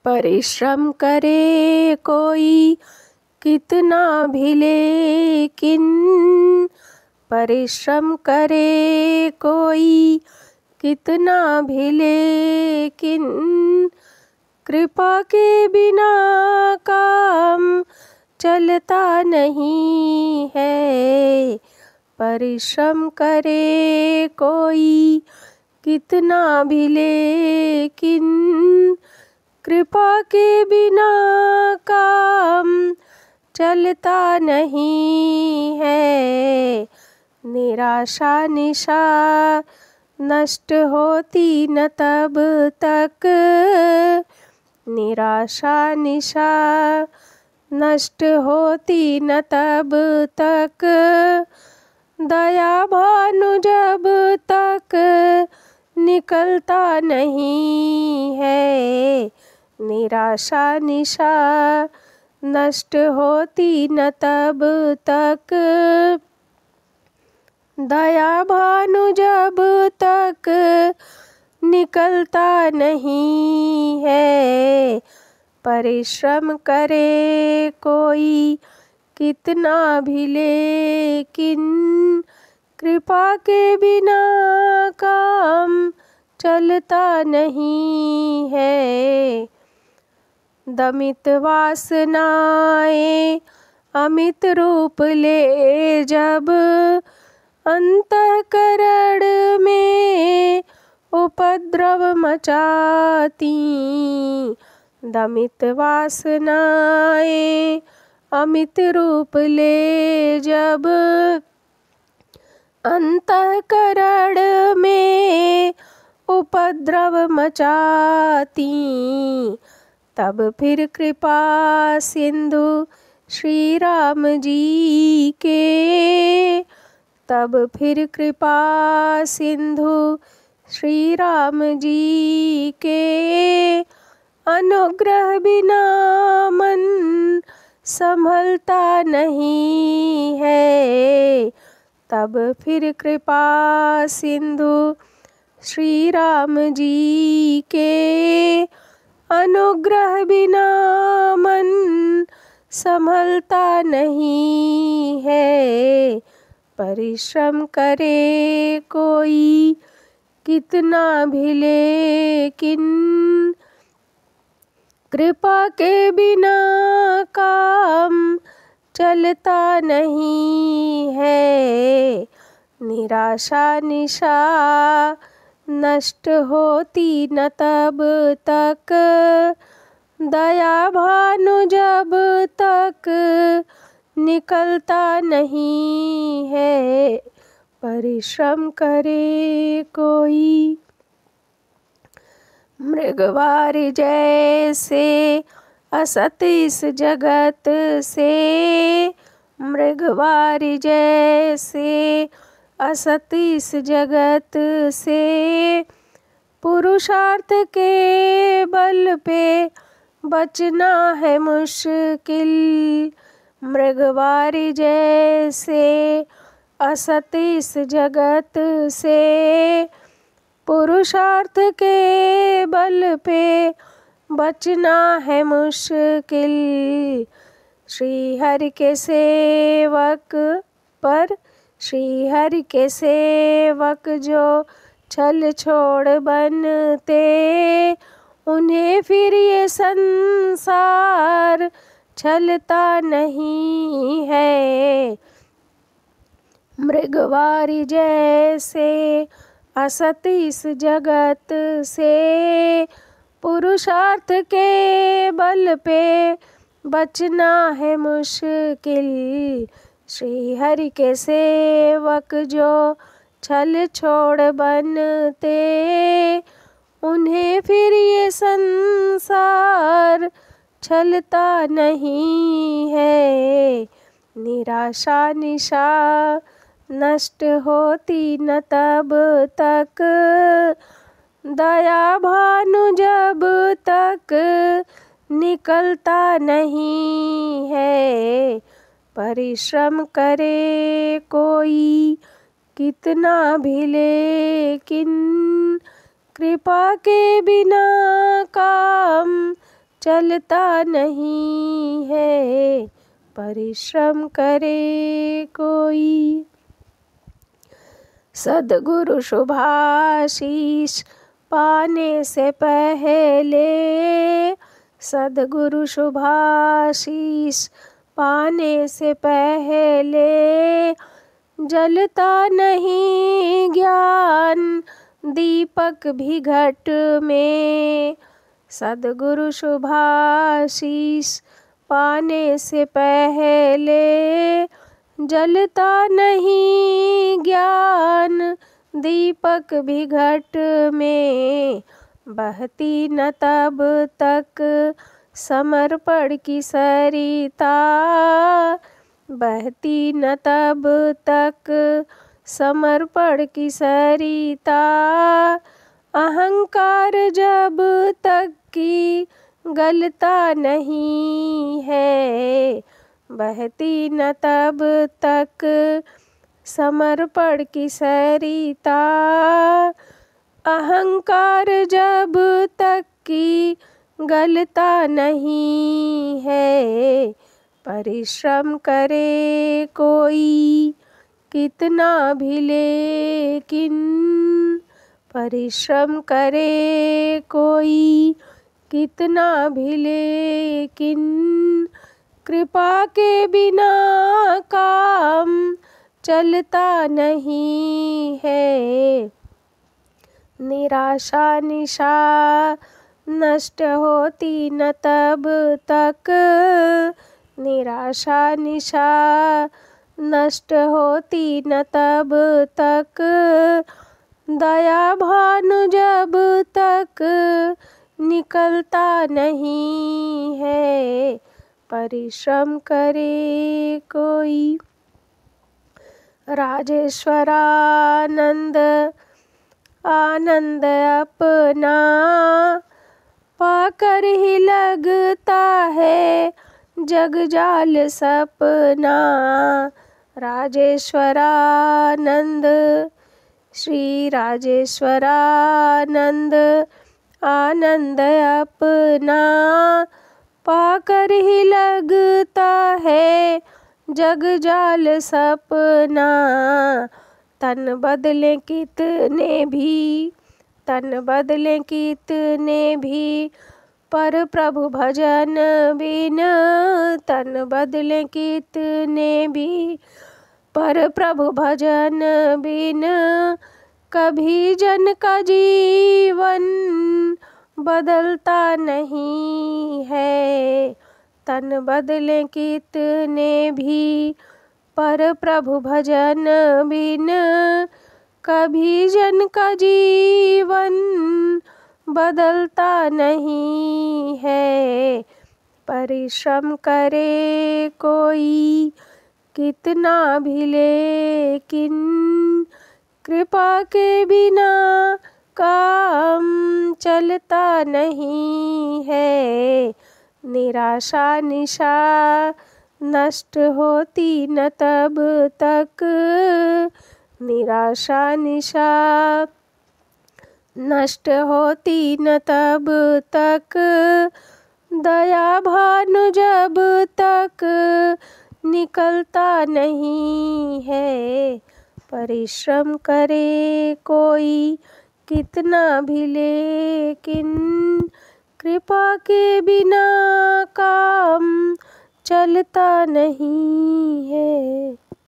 परिश्रम करे कोई कितना भी लेकिन, परिश्रम करे कोई कितना भी लेकिन, कृपा के बिना काम चलता नहीं है। परिश्रम करे कोई कितना भी लेकिन, कृपा के बिना काम चलता नहीं है। निराशा निशा नष्ट होती न तब तक, निराशा निशा नष्ट होती न तब तक, दया भानु जब तक निकलता नहीं है। निराशा निशा नष्ट होती न तब तक, दया भानु जब तक निकलता नहीं है। परिश्रम करे कोई कितना भी लेकिन, कृपा के बिना काम चलता नहीं है। दमित वासनाएं अमित रूप ले जब, अंतःकरण में उपद्रव मचाती। दमित वासनाएं अमित रूप ले जब, अंतःकरण में उपद्रव मचाती। तब फिर कृपा सिंधु श्री राम जी के, तब फिर कृपा सिंधु श्री राम जी के, अनुग्रह बिना मन संभलता नहीं है। तब फिर कृपा सिंधु श्री राम जी के, अनुग्रह बिना मन संभलता नहीं है। परिश्रम करे कोई कितना भी लेकिन, कृपा के बिना काम चलता नहीं है। निराशा निशा नष्ट होती न तब तक, दया भानु जब तक निकलता नहीं है। परिश्रम करे कोई मृगवार जैसे असत इस जगत से, मृगवार जैसे असत इस जगत से, पुरुषार्थ के बल पे बचना है मुश्किल। मृगवार जैसे असत इस जगत से, पुरुषार्थ के बल पे बचना है मुश्किल। श्री हरि के सेवक पर, श्री हरि के सेवक जो छल छोड़ बनते, उन्हें फिर ये संसार छलता नहीं है। मृगवारी जैसे असत इस जगत से, पुरुषार्थ के बल पे बचना है मुश्किल। श्री हरि के सेवक जो छल छोड़ बनते, उन्हें फिर ये संसार छलता नहीं है। निराशा निशा नष्ट होती न तब तक, दया भानु जब तक निकलता नहीं है। परिश्रम करे कोई कितना भी लेकिन, कृपा के बिना काम चलता नहीं है, परिश्रम करे कोई। सद्गुरु शुभाशीष पाने से पहले, सद्गुरु शुभाशीष पाने से पहले, जलता नहीं ज्ञान दीपक भी घट में। सद्गुरु शुभाशीष पाने से पहले, जलता नहीं ज्ञान दीपक भी घट में। बहती न तब तक समर्पण की सरिता, बहती न तब तक समर्पण की सरिता। अहंकार जब तक की गलता नहीं है, बहती न तब तक समर्पण की सरिता। अहंकार जब तक की गलता नहीं है, परिश्रम करे कोई कितना भी लेकिन, परिश्रम करे कोई कितना भी लेकिन। कृपा के बिना काम चलता नहीं है। निराशा निशा नष्ट होती न तब तक, निराशा निशा नष्ट होती न तब तक। दया भानु जब तक निकलता नहीं है, परिश्रम करे कोई। राजेश्वरानंद आनंद अपना पाकर ही लगता है जग जाल सपना। राजेश्वरानंद श्री राजेश्वरानंद आनंद अपना पाकर ही लगता है जग जाल सपना। तन बदले कितने भी, तन बदले कितने भी, पर प्रभु भजन बिन। तन बदले कितने भी, पर प्रभु भजन बिन। कभी जन का जीवन बदलता नहीं है। तन बदले कितने भी, पर प्रभु भजन बिन। कभी जन का जीवन बदलता नहीं है, परिश्रम करे कोई कितना भी लेकिन। कृपा के बिना काम चलता नहीं है। निराशा निशा नष्ट होती न तब तक, निराशा निशा नष्ट होती न तब तक। दया भानु जब तक निकलता नहीं है, परिश्रम करे कोई कितना भी लेकिन। कृपा के बिना काम चलता नहीं है।